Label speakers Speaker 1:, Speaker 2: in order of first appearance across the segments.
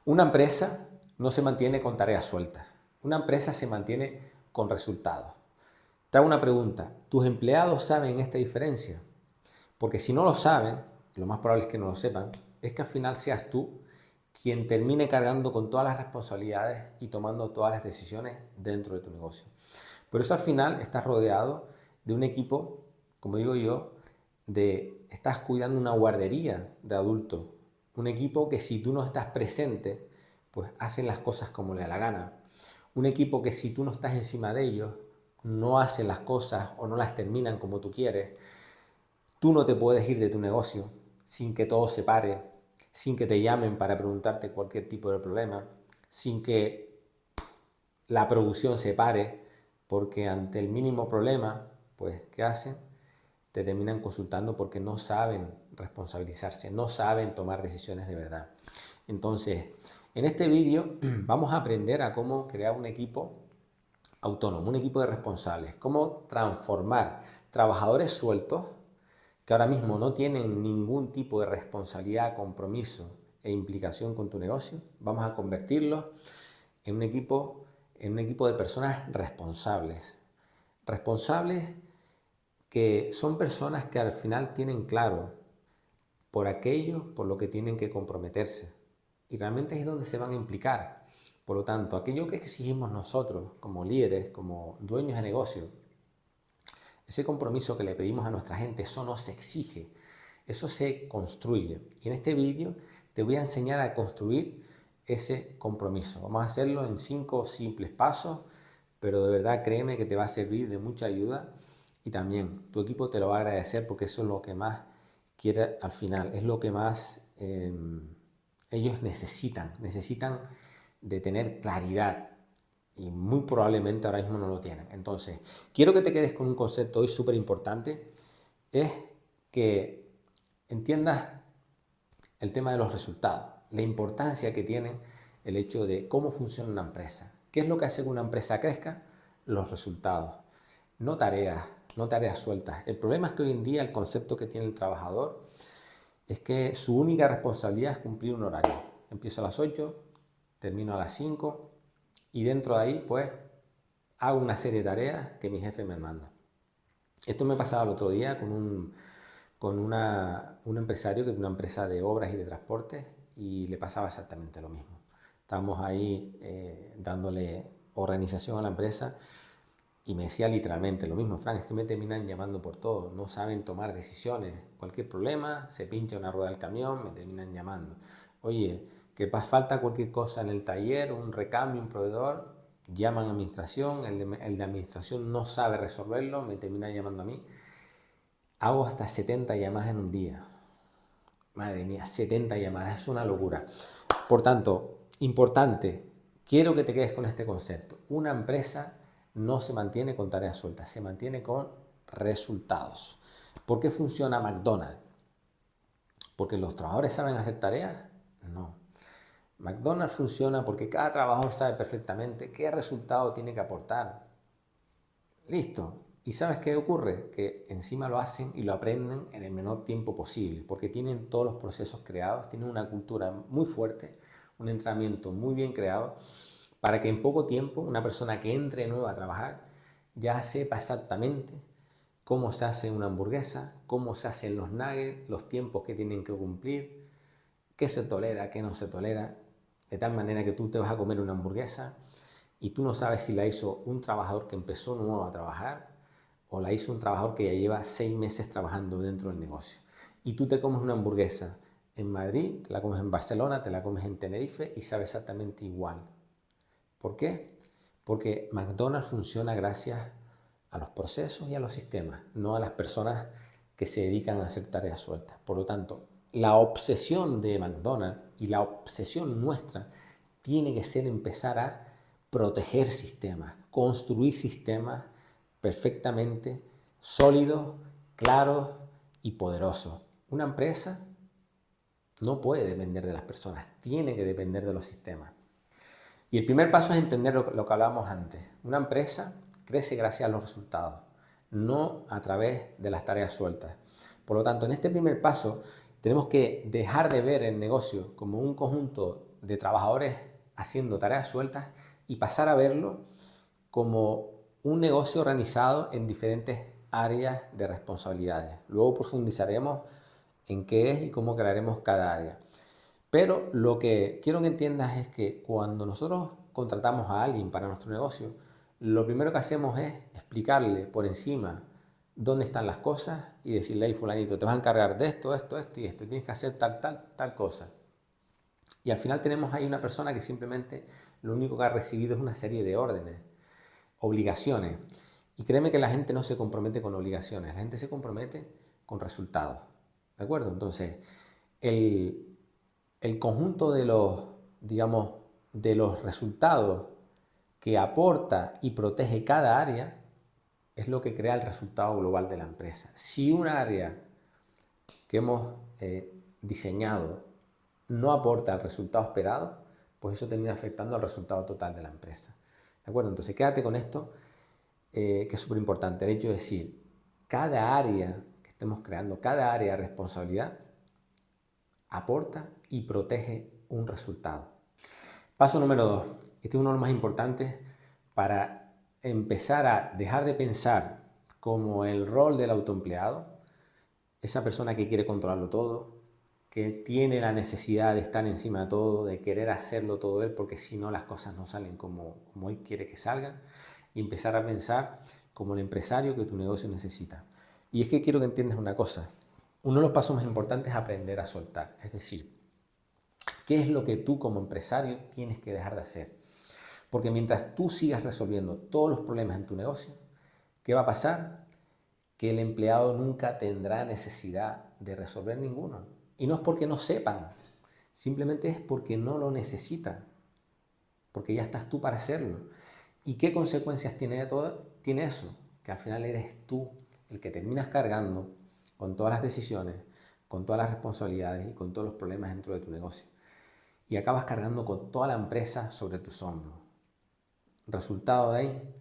Speaker 1: Una empresa no se mantiene con tareas sueltas. Una empresa se mantiene con resultados. Te hago una pregunta. ¿Tus empleados saben esta diferencia? Porque si no lo saben, lo más probable es que no lo sepan, es que al final seas tú quien termine cargando con todas las responsabilidades y tomando todas las decisiones dentro de tu negocio. Por eso al final estás rodeado de un equipo, como digo yo, estás cuidando una guardería de adultos. Un equipo que si tú no estás presente, pues hacen las cosas como le da la gana. Un equipo que si tú no estás encima de ellos, no hacen las cosas o no las terminan como tú quieres. Tú no te puedes ir de tu negocio sin que todo se pare, sin que te llamen para preguntarte cualquier tipo de problema, sin que la producción se pare, porque ante el mínimo problema, pues, ¿qué hacen? Te terminan consultando porque no saben responsabilizarse, no saben tomar decisiones de verdad. Entonces, en este vídeo vamos a aprender a cómo crear un equipo autónomo, un equipo de responsables, cómo transformar trabajadores sueltos que ahora mismo no tienen ningún tipo de responsabilidad, compromiso e implicación con tu negocio, vamos a convertirlos en un equipo de personas responsables. Responsables que son personas que al final tienen claro por aquello por lo que tienen que comprometerse. Y realmente es donde se van a implicar. Por lo tanto, aquello que exigimos nosotros como líderes, como dueños de negocio, ese compromiso que le pedimos a nuestra gente, eso no se exige, eso se construye. Y en este vídeo te voy a enseñar a construir ese compromiso. Vamos a hacerlo en 5 simples pasos, pero de verdad créeme que te va a servir de mucha ayuda y también tu equipo te lo va a agradecer porque eso es lo que más quiere al final, es lo que más ellos necesitan de tener claridad y muy probablemente ahora mismo no lo tienen. Entonces, quiero que te quedes con un concepto hoy súper importante, es que entiendas el tema de los resultados, la importancia que tiene el hecho de cómo funciona una empresa. ¿Qué es lo que hace que una empresa crezca? Los resultados, no tareas, no tareas sueltas. El problema es que hoy en día el concepto que tiene el trabajador es que su única responsabilidad es cumplir un horario. Empiezo a las 8, termino a las 5 y dentro de ahí pues hago una serie de tareas que mi jefe me manda. Esto me pasaba el otro día con un empresario que es una empresa de obras y de transportes y le pasaba exactamente lo mismo. Estábamos ahí dándole organización a la empresa y me decía literalmente lo mismo: Frank, es que me terminan llamando por todo, no saben tomar decisiones, cualquier problema, se pincha una rueda del camión, me terminan llamando. Oye, que falta cualquier cosa en el taller, un recambio, un proveedor, llaman a administración, el de administración no sabe resolverlo, me termina llamando a mí. Hago hasta 70 llamadas en un día. Madre mía, 70 llamadas, es una locura. Por tanto, importante, quiero que te quedes con este concepto. Una empresa no se mantiene con tareas sueltas, se mantiene con resultados. ¿Por qué funciona McDonald's? ¿Porque los trabajadores saben hacer tareas? No. McDonald's funciona porque cada trabajador sabe perfectamente qué resultado tiene que aportar. Listo. ¿Y sabes qué ocurre? Que encima lo hacen y lo aprenden en el menor tiempo posible, porque tienen todos los procesos creados, tienen una cultura muy fuerte, un entrenamiento muy bien creado, para que en poco tiempo una persona que entre nueva a trabajar ya sepa exactamente cómo se hace una hamburguesa, cómo se hacen los nuggets, los tiempos que tienen que cumplir, qué se tolera, qué no se tolera, de tal manera que tú te vas a comer una hamburguesa y tú no sabes si la hizo un trabajador que empezó nuevo a trabajar o la hizo un trabajador que ya lleva 6 meses trabajando dentro del negocio. Y tú te comes una hamburguesa en Madrid, te la comes en Barcelona, te la comes en Tenerife y sabe exactamente igual. ¿Por qué? Porque McDonald's funciona gracias a los procesos y a los sistemas, no a las personas que se dedican a hacer tareas sueltas. Por lo tanto, la obsesión de McDonald's y la obsesión nuestra tiene que ser empezar a proteger sistemas, construir sistemas perfectamente sólidos, claros y poderosos. Una empresa no puede depender de las personas, tiene que depender de los sistemas. Y el primer paso es entender lo que hablábamos antes. Una empresa crece gracias a los resultados, no a través de las tareas sueltas. Por lo tanto, en este primer paso tenemos que dejar de ver el negocio como un conjunto de trabajadores haciendo tareas sueltas y pasar a verlo como un negocio organizado en diferentes áreas de responsabilidades. Luego profundizaremos en qué es y cómo crearemos cada área. Pero lo que quiero que entiendas es que cuando nosotros contratamos a alguien para nuestro negocio, lo primero que hacemos es explicarle por encima dónde están las cosas y decirle: hey, fulanito, te vas a encargar de esto, esto, esto y esto, tienes que hacer tal, tal, tal cosa. Y al final tenemos ahí una persona que simplemente lo único que ha recibido es una serie de órdenes, obligaciones. Y créeme que la gente no se compromete con obligaciones, la gente se compromete con resultados. ¿De acuerdo? Entonces, el conjunto de los, digamos, de los resultados que aporta y protege cada área es lo que crea el resultado global de la empresa. Si un área que hemos diseñado no aporta el resultado esperado, pues eso termina afectando al resultado total de la empresa. ¿De acuerdo? Entonces quédate con esto, que es súper importante. El hecho de decir, cada área que estemos creando, cada área de responsabilidad, aporta y protege un resultado. Paso número 2. Este es uno de los más importantes para empezar a dejar de pensar como el rol del autoempleado, esa persona que quiere controlarlo todo, que tiene la necesidad de estar encima de todo, de querer hacerlo todo él, porque si no las cosas no salen como él quiere que salgan, y empezar a pensar como el empresario que tu negocio necesita. Y es que quiero que entiendas una cosa. Uno de los pasos más importantes es aprender a soltar. Es decir, ¿qué es lo que tú como empresario tienes que dejar de hacer? Porque mientras tú sigas resolviendo todos los problemas en tu negocio, ¿qué va a pasar? Que el empleado nunca tendrá necesidad de resolver ninguno. Y no es porque no sepan, simplemente es porque no lo necesitan, porque ya estás tú para hacerlo. ¿Y qué consecuencias tiene de todo? Tiene eso, que al final eres tú el que terminas cargando con todas las decisiones, con todas las responsabilidades y con todos los problemas dentro de tu negocio. Y acabas cargando con toda la empresa sobre tus hombros. Resultado de ahí,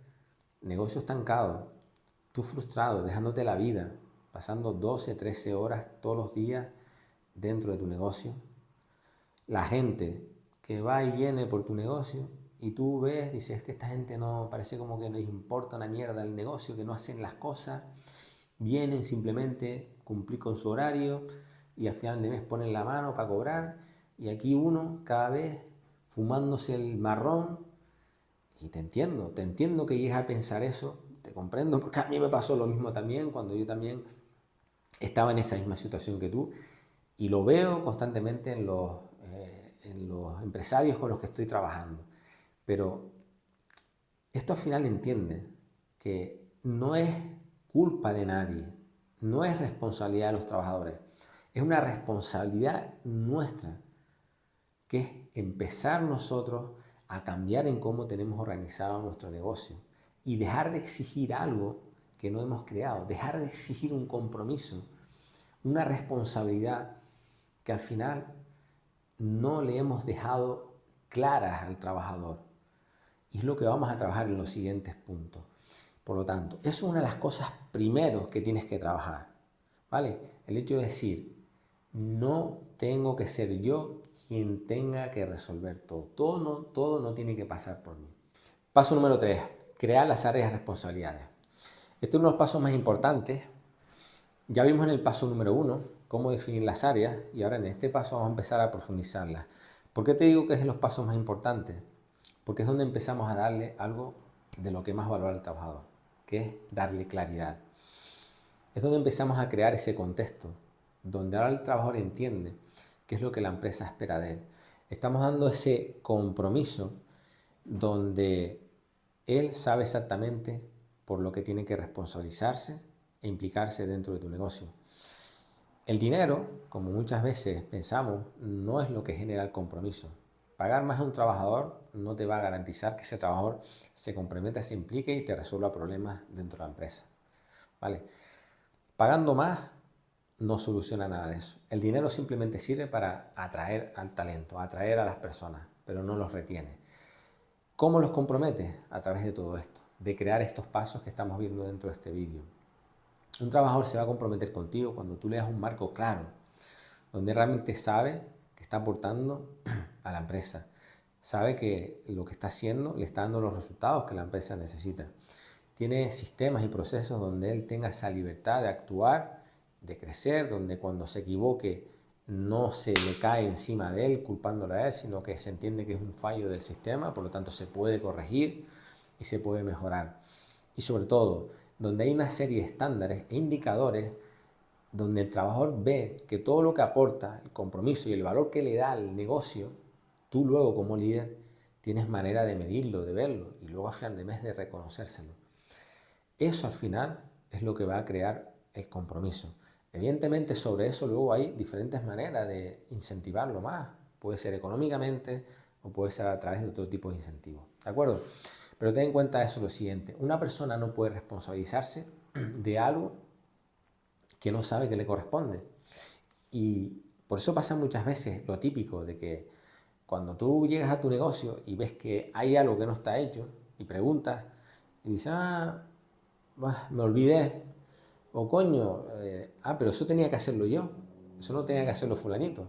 Speaker 1: negocio estancado, tú frustrado, dejándote la vida, pasando 12, 13 horas todos los días dentro de tu negocio. La gente que va y viene por tu negocio y tú ves, dices que esta gente no, parece como que no les importa una mierda el negocio, que no hacen las cosas, vienen simplemente cumplir con su horario y al final de mes ponen la mano para cobrar, y aquí uno cada vez fumándose el marrón. Y te entiendo que llegues a pensar eso, te comprendo, porque a mí me pasó lo mismo también cuando yo también estaba en esa misma situación que tú, y lo veo constantemente en los empresarios con los que estoy trabajando. Pero esto al final entiende que no es culpa de nadie, no es responsabilidad de los trabajadores, es una responsabilidad nuestra, que es empezar nosotros a cambiar en cómo tenemos organizado nuestro negocio y dejar de exigir algo que no hemos creado, dejar de exigir un compromiso, una responsabilidad que al final no le hemos dejado claras al trabajador. Y es lo que vamos a trabajar en los siguientes puntos. Por lo tanto, eso es una de las cosas primeros que tienes que trabajar, ¿vale? El hecho de decir, no tengo que ser yo quien tenga que resolver todo. Todo no tiene que pasar por mí. Paso número 3, crear las áreas de responsabilidades. Este es uno de los pasos más importantes. Ya vimos en el paso número 1 cómo definir las áreas y ahora en este paso vamos a empezar a profundizarlas. ¿Por qué te digo que es de los pasos más importantes? Porque es donde empezamos a darle algo de lo que más valora el trabajador, que es darle claridad. Es donde empezamos a crear ese contexto, donde ahora el trabajador entiende qué es lo que la empresa espera de él. Estamos dando ese compromiso donde él sabe exactamente por lo que tiene que responsabilizarse e implicarse dentro de tu negocio. El dinero, como muchas veces pensamos, no es lo que genera el compromiso. Pagar más a un trabajador no te va a garantizar que ese trabajador se comprometa, se implique y te resuelva problemas dentro de la empresa, ¿vale? Pagando más no soluciona nada de eso. El dinero simplemente sirve para atraer al talento, atraer a las personas, pero no los retiene. ¿Cómo los comprometes? A través de todo esto, de crear estos pasos que estamos viendo dentro de este vídeo. Un trabajador se va a comprometer contigo cuando tú le das un marco claro, donde realmente sabe que está aportando a la empresa. Sabe que lo que está haciendo le está dando los resultados que la empresa necesita. Tiene sistemas y procesos donde él tenga esa libertad de actuar, de crecer, donde cuando se equivoque no se le cae encima de él culpándolo a él, sino que se entiende que es un fallo del sistema, por lo tanto se puede corregir y se puede mejorar. Y sobre todo, donde hay una serie de estándares e indicadores donde el trabajador ve que todo lo que aporta, el compromiso y el valor que le da al negocio, tú luego como líder tienes manera de medirlo, de verlo y luego a final de mes de reconocérselo. Eso al final es lo que va a crear el compromiso. Evidentemente sobre eso luego hay diferentes maneras de incentivarlo más. Puede ser económicamente o puede ser a través de otro tipo de incentivos. ¿De acuerdo? Pero ten en cuenta eso lo siguiente. Una persona no puede responsabilizarse de algo que no sabe que le corresponde. Y por eso pasa muchas veces lo típico de que cuando tú llegas a tu negocio y ves que hay algo que no está hecho y preguntas y dices, me olvidé, o coño, pero eso tenía que hacerlo yo, eso no tenía que hacerlo fulanito,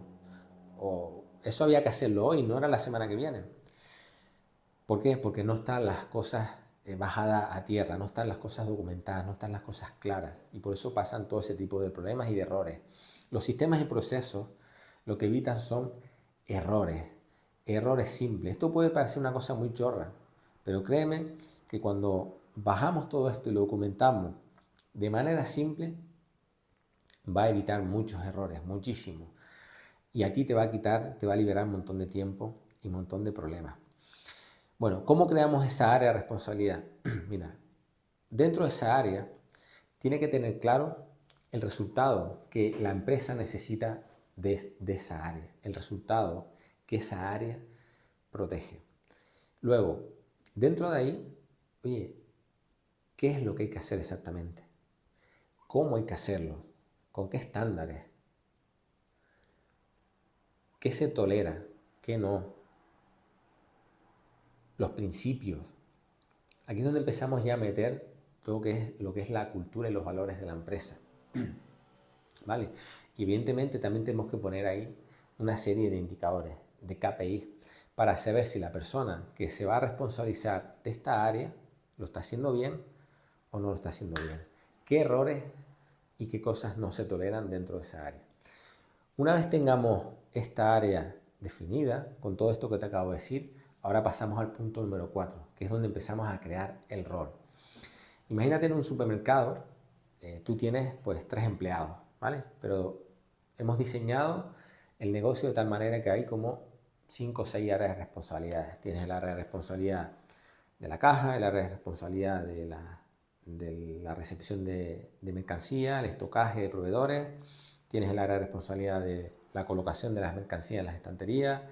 Speaker 1: o eso había que hacerlo hoy, no era la semana que viene. ¿Por qué? Porque no están las cosas bajadas a tierra, no están las cosas documentadas, no están las cosas claras, y por eso pasan todo ese tipo de problemas y de errores. Los sistemas y procesos lo que evitan son errores, errores simples. Esto puede parecer una cosa muy chorra, pero créeme que cuando bajamos todo esto y lo documentamos de manera simple, va a evitar muchos errores, muchísimos. Y a ti te va a quitar, te va a liberar un montón de tiempo y un montón de problemas. Bueno, ¿cómo creamos esa área de responsabilidad? Mira, dentro de esa área tiene que tener claro el resultado que la empresa necesita de esa área, el resultado que esa área protege. Luego, dentro de ahí, oye, ¿qué es lo que hay que hacer exactamente? ¿Cómo hay que hacerlo? ¿Con qué estándares? ¿Qué se tolera? ¿Qué no? Los principios. Aquí es donde empezamos ya a meter todo lo que es la cultura y los valores de la empresa. ¿Vale? Y evidentemente también tenemos que poner ahí una serie de indicadores, de KPI, para saber si la persona que se va a responsabilizar de esta área lo está haciendo bien o no lo está haciendo bien. ¿Qué errores y qué cosas no se toleran dentro de esa área? Una vez tengamos esta área definida, con todo esto que te acabo de decir, ahora pasamos al punto número 4, que es donde empezamos a crear el rol. Imagínate en un supermercado, tú tienes pues 3 empleados, ¿vale? Pero hemos diseñado el negocio de tal manera que hay como 5 o 6 áreas de responsabilidades. Tienes el área de responsabilidad de la caja, el área de responsabilidad de la recepción de mercancía, el estocaje de proveedores, tienes el área de responsabilidad de la colocación de las mercancías en las estanterías,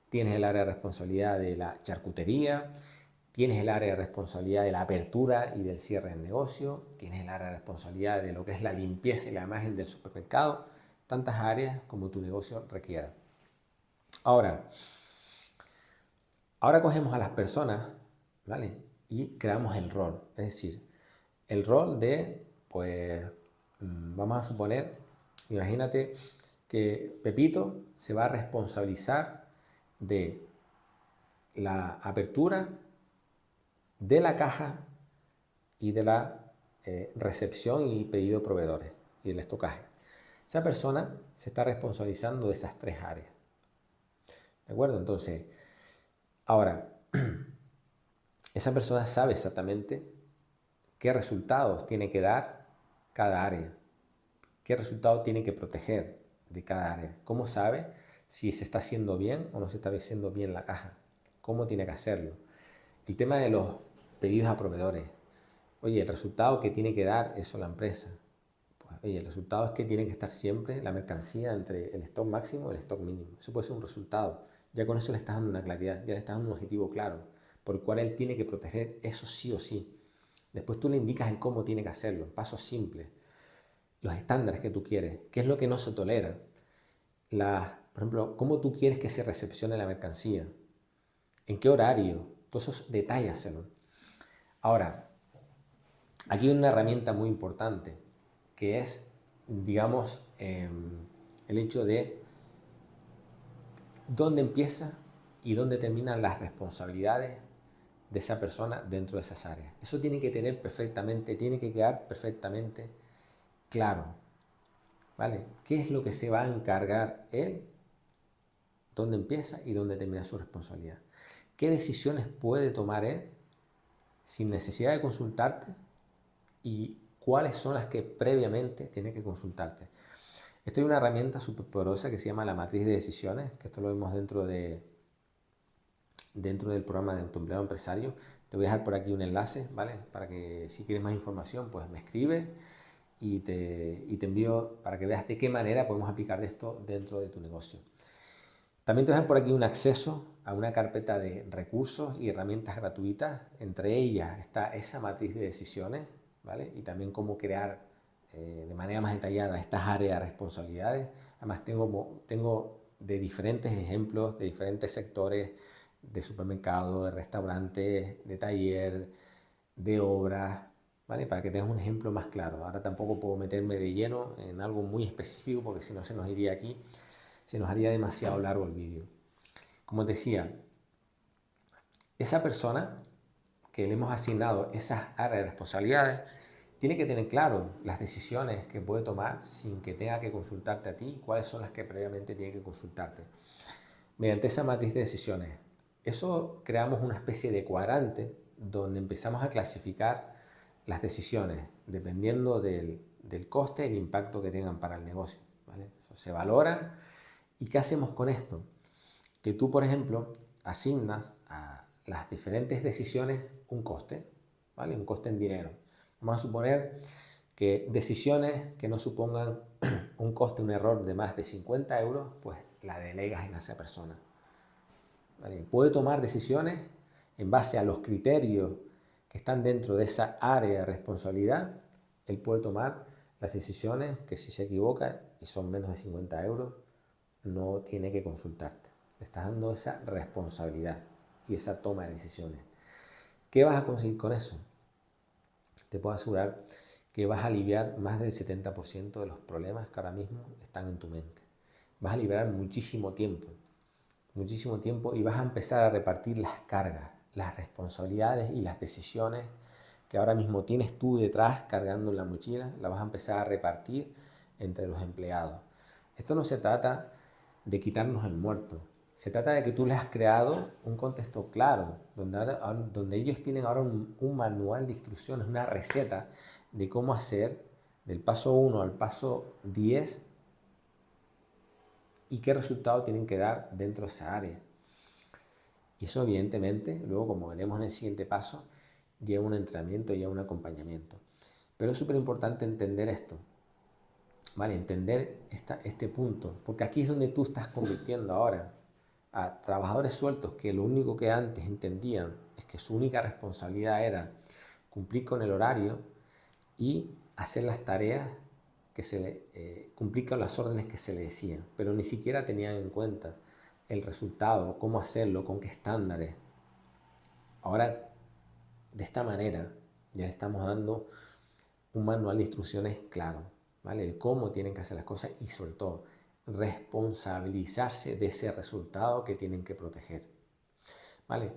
Speaker 1: tienes el área de responsabilidad de la charcutería, tienes el área de responsabilidad de la apertura y del cierre del negocio, tienes el área de responsabilidad de lo que es la limpieza y la imagen del supermercado, tantas áreas como tu negocio requiera. Ahora cogemos a las personas, ¿vale? Y creamos el rol, es decir, el rol de, pues, vamos a suponer, imagínate que Pepito se va a responsabilizar de la apertura de la caja y de la recepción y pedido de proveedores y el estocaje. Esa persona se está responsabilizando de esas 3 áreas. ¿De acuerdo? Entonces, ahora, esa persona sabe exactamente qué resultados tiene que dar cada área, qué resultados tiene que proteger de cada área, cómo sabe si se está haciendo bien o no se está haciendo bien la caja, cómo tiene que hacerlo. El tema de los pedidos a proveedores. Oye, el resultado que tiene que dar eso la empresa. Pues, oye, el resultado es que tiene que estar siempre la mercancía entre el stock máximo y el stock mínimo. Eso puede ser un resultado. Ya con eso le estás dando una claridad, ya le estás dando un objetivo claro, por el cual él tiene que proteger eso sí o sí. Después tú le indicas el cómo tiene que hacerlo, pasos simples, los estándares que tú quieres, qué es lo que no se tolera. Por ejemplo, cómo tú quieres que se recepcione la mercancía, en qué horario, todos esos detalles. Ahora, aquí hay una herramienta muy importante, que es, digamos, el hecho de dónde empieza y dónde terminan las responsabilidades de esa persona dentro de esas áreas. Eso tiene que quedar perfectamente claro, ¿vale? ¿Qué es lo que se va a encargar él? ¿Dónde empieza y dónde termina su responsabilidad? ¿Qué decisiones puede tomar él sin necesidad de consultarte? ¿Y cuáles son las que previamente tiene que consultarte? Esto es una herramienta súper poderosa que se llama la matriz de decisiones, que esto lo vemos dentro del programa de tu empleado empresario. Te voy a dejar por aquí un enlace, ¿vale? Para que si quieres más información, pues me escribes y te envío para que veas de qué manera podemos aplicar esto dentro de tu negocio. También te voy a dejar por aquí un acceso a una carpeta de recursos y herramientas gratuitas. Entre ellas está esa matriz de decisiones, ¿vale? Y también cómo crear de manera más detallada estas áreas de responsabilidades. Además tengo de diferentes ejemplos, de diferentes sectores, de supermercado, de restaurantes, de taller, de obras, ¿vale? Para que tengas un ejemplo más claro. Ahora tampoco puedo meterme de lleno en algo muy específico porque si no se nos haría demasiado largo el vídeo. Como te decía, esa persona que le hemos asignado esas áreas de responsabilidades tiene que tener claro las decisiones que puede tomar sin que tenga que consultarte a ti, cuáles son las que previamente tiene que consultarte. Mediante esa matriz de decisiones, eso creamos una especie de cuadrante donde empezamos a clasificar las decisiones dependiendo del coste y el impacto que tengan para el negocio, ¿vale? Eso se valora. ¿Y qué hacemos con esto? Que tú, por ejemplo, asignas a las diferentes decisiones un coste, ¿vale? Un coste en dinero. Vamos a suponer que decisiones que no supongan un coste, un error de más de 50 euros, pues la delegas en esa persona, ¿vale? Puede tomar decisiones en base a los criterios que están dentro de esa área de responsabilidad. Él puede tomar las decisiones que si se equivoca y son menos de 50 euros, no tiene que consultarte. Le estás dando esa responsabilidad y esa toma de decisiones. ¿Qué vas a conseguir con eso? Te puedo asegurar que vas a aliviar más del 70% de los problemas que ahora mismo están en tu mente. Vas a liberar muchísimo tiempo y vas a empezar a repartir las cargas, las responsabilidades y las decisiones que ahora mismo tienes tú detrás cargando en la mochila, las vas a empezar a repartir entre los empleados. Esto no se trata de quitarnos el muerto, se trata de que tú les has creado un contexto claro, donde ellos tienen ahora un manual de instrucciones, una receta de cómo hacer del paso 1 al paso 10 y qué resultado tienen que dar dentro de esa área. Y eso evidentemente, luego como veremos en el siguiente paso, lleva un entrenamiento, lleva un acompañamiento. Pero es súper importante entender esto, ¿vale? Entender este punto, porque aquí es donde tú estás convirtiendo ahora a trabajadores sueltos que lo único que antes entendían es que su única responsabilidad era cumplir con el horario y hacer las tareas cumplir con las órdenes que se le decían, pero ni siquiera tenían en cuenta el resultado, cómo hacerlo, con qué estándares. Ahora, de esta manera, ya le estamos dando un manual de instrucciones claro, ¿vale? De cómo tienen que hacer las cosas y sobre todo responsabilizarse de ese resultado que tienen que proteger, ¿vale?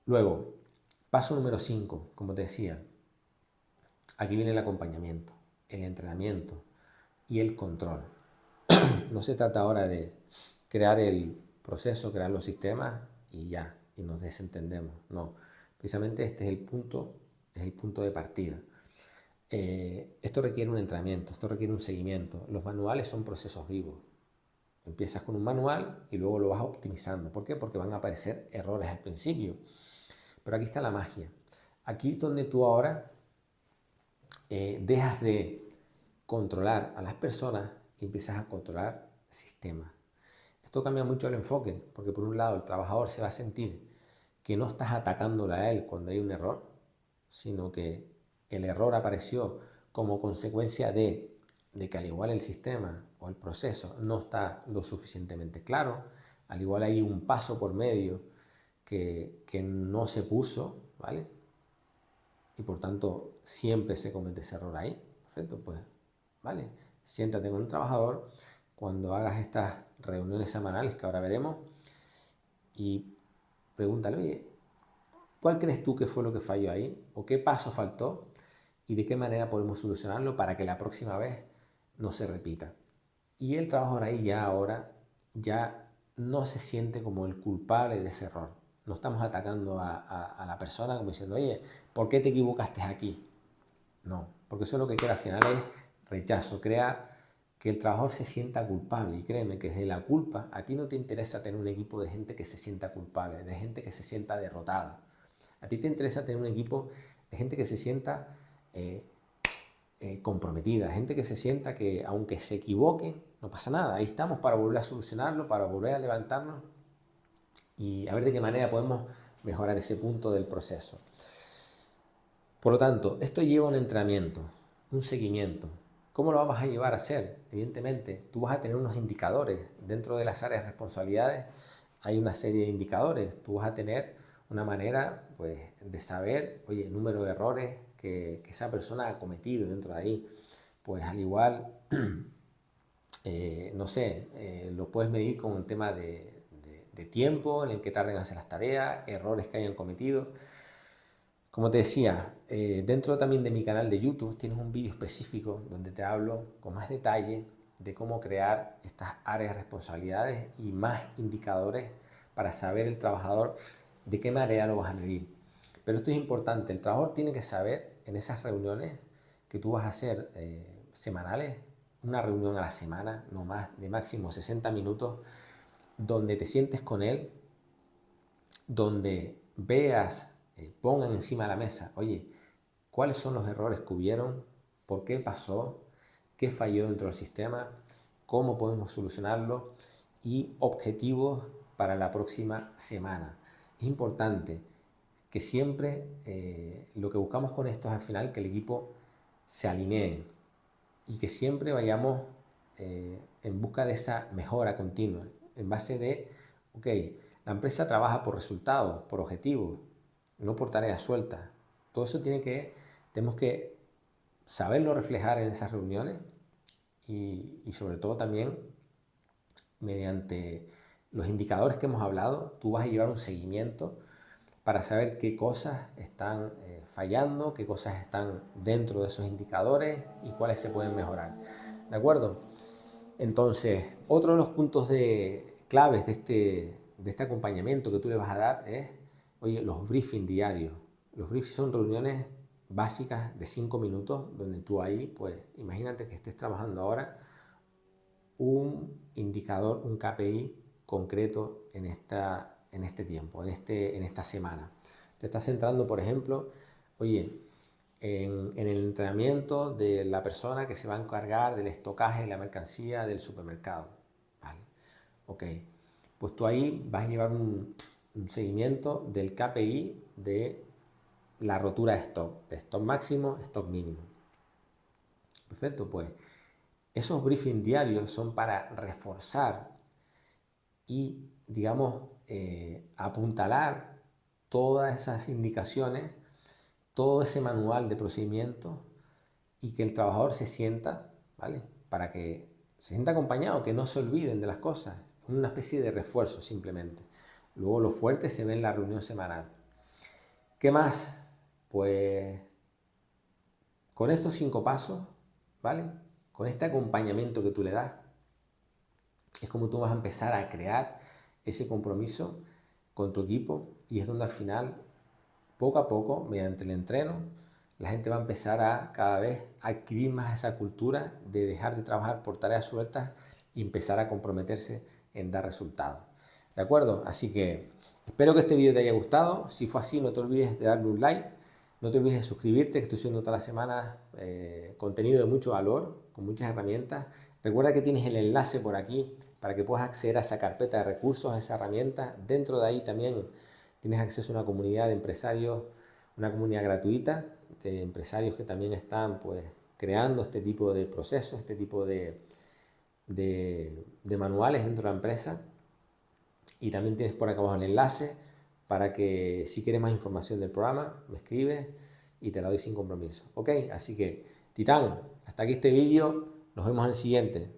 Speaker 1: Luego, paso número 5, como te decía, aquí viene el acompañamiento, el entrenamiento y el control. No se trata ahora de crear el proceso, crear los sistemas y ya, y nos desentendemos. No, precisamente este es el punto de partida. Esto requiere un entrenamiento, esto requiere un seguimiento. Los manuales son procesos vivos. Empiezas con un manual y luego lo vas optimizando. ¿Por qué? Porque van a aparecer errores al principio. Pero aquí está la magia. Aquí es donde tú ahora dejas de controlar a las personas y empiezas a controlar sistemas. Esto cambia mucho el enfoque, porque por un lado el trabajador se va a sentir que no estás atacándole a él cuando hay un error, sino que el error apareció como consecuencia de que al igual el sistema o el proceso no está lo suficientemente claro, al igual hay un paso por medio que no se puso, ¿vale? Y por tanto siempre se comete ese error ahí. Perfecto, pues, ¿vale? Siéntate con un trabajador cuando hagas estas reuniones semanales que ahora veremos y pregúntale, oye, ¿cuál crees tú que fue lo que falló ahí? ¿O qué paso faltó? ¿Y de qué manera podemos solucionarlo para que la próxima vez no se repita? Y el trabajador ahí ya ahora ya no se siente como el culpable de ese error. No estamos atacando a la persona como diciendo, oye, ¿por qué te equivocaste aquí? No, porque eso lo que crea al final es rechazo, crea que el trabajador se sienta culpable. Y créeme que desde la culpa, a ti no te interesa tener un equipo de gente que se sienta culpable, de gente que se sienta derrotada. A ti te interesa tener un equipo de gente que se sienta comprometida, gente que se sienta que aunque se equivoque, no pasa nada. Ahí estamos para volver a solucionarlo, para volver a levantarnos y a ver de qué manera podemos mejorar ese punto del proceso. Por lo tanto, esto lleva un entrenamiento, un seguimiento. ¿Cómo lo vas a llevar a hacer? Evidentemente, tú vas a tener unos indicadores. Dentro de las áreas de responsabilidades hay una serie de indicadores. Tú vas a tener una manera pues, de saber, oye, el número de errores que esa persona ha cometido dentro de ahí. Pues al igual, no sé, lo puedes medir con un tema de tiempo en el que tarden en hacer las tareas, errores que hayan cometido. Como te decía, dentro también de mi canal de YouTube tienes un vídeo específico donde te hablo con más detalle de cómo crear estas áreas de responsabilidades y más indicadores para saber el trabajador de qué manera lo vas a medir. Pero esto es importante, el trabajador tiene que saber en esas reuniones que tú vas a hacer semanales, una reunión a la semana, no más, de máximo 60 minutos, donde te sientes con él, donde veas, pongan encima de la mesa, oye, ¿cuáles son los errores que hubieron? ¿Por qué pasó? ¿Qué falló dentro del sistema? ¿Cómo podemos solucionarlo? Y objetivos para la próxima semana. Es importante que siempre lo que buscamos con esto es al final que el equipo se alinee y que siempre vayamos en busca de esa mejora continua, en base de, ok, la empresa trabaja por resultados, por objetivos, no por tareas sueltas. Todo eso tenemos que saberlo reflejar en esas reuniones y sobre todo también mediante los indicadores que hemos hablado, tú vas a llevar un seguimiento para saber qué cosas están fallando, qué cosas están dentro de esos indicadores y cuáles se pueden mejorar. ¿De acuerdo? Entonces, otro de los puntos claves de este acompañamiento que tú le vas a dar es, oye, los briefings diarios. Los briefings son reuniones básicas de 5 minutos, donde tú ahí, pues, imagínate que estés trabajando ahora un indicador, un KPI concreto en este tiempo, en esta semana. Te estás centrando, por ejemplo, oye, en el entrenamiento de la persona que se va a encargar del estocaje de la mercancía del supermercado. Vale, ok. Pues tú ahí vas a llevar un seguimiento del KPI de la rotura de stock máximo, stock mínimo. Perfecto, pues esos briefings diarios son para reforzar y, digamos, apuntalar todas esas indicaciones, todo ese manual de procedimientos y que el trabajador se sienta, ¿vale? Para que se sienta acompañado, que no se olviden de las cosas. Es una especie de refuerzo simplemente. Luego lo fuerte se ve en la reunión semanal. ¿Qué más? Pues con estos 5 pasos, ¿vale? Con este acompañamiento que tú le das, es como tú vas a empezar a crear ese compromiso con tu equipo y es donde al final, poco a poco, mediante el entreno, la gente va a empezar a cada vez adquirir más esa cultura de dejar de trabajar por tareas sueltas y empezar a comprometerse en dar resultados. ¿De acuerdo? Así que espero que este vídeo te haya gustado. Si fue así, no te olvides de darle un like. No te olvides de suscribirte, que estoy subiendo todas las semanas contenido de mucho valor, con muchas herramientas. Recuerda que tienes el enlace por aquí para que puedas acceder a esa carpeta de recursos, a esa herramienta. Dentro de ahí también tienes acceso a una comunidad de empresarios, una comunidad gratuita de empresarios que también están pues, creando este tipo de procesos, este tipo de manuales dentro de la empresa. Y también tienes por acá abajo el enlace para que si quieres más información del programa, me escribes y te la doy sin compromiso. ¿Ok? Así que, Titán, hasta aquí este vídeo. Nos vemos en el siguiente.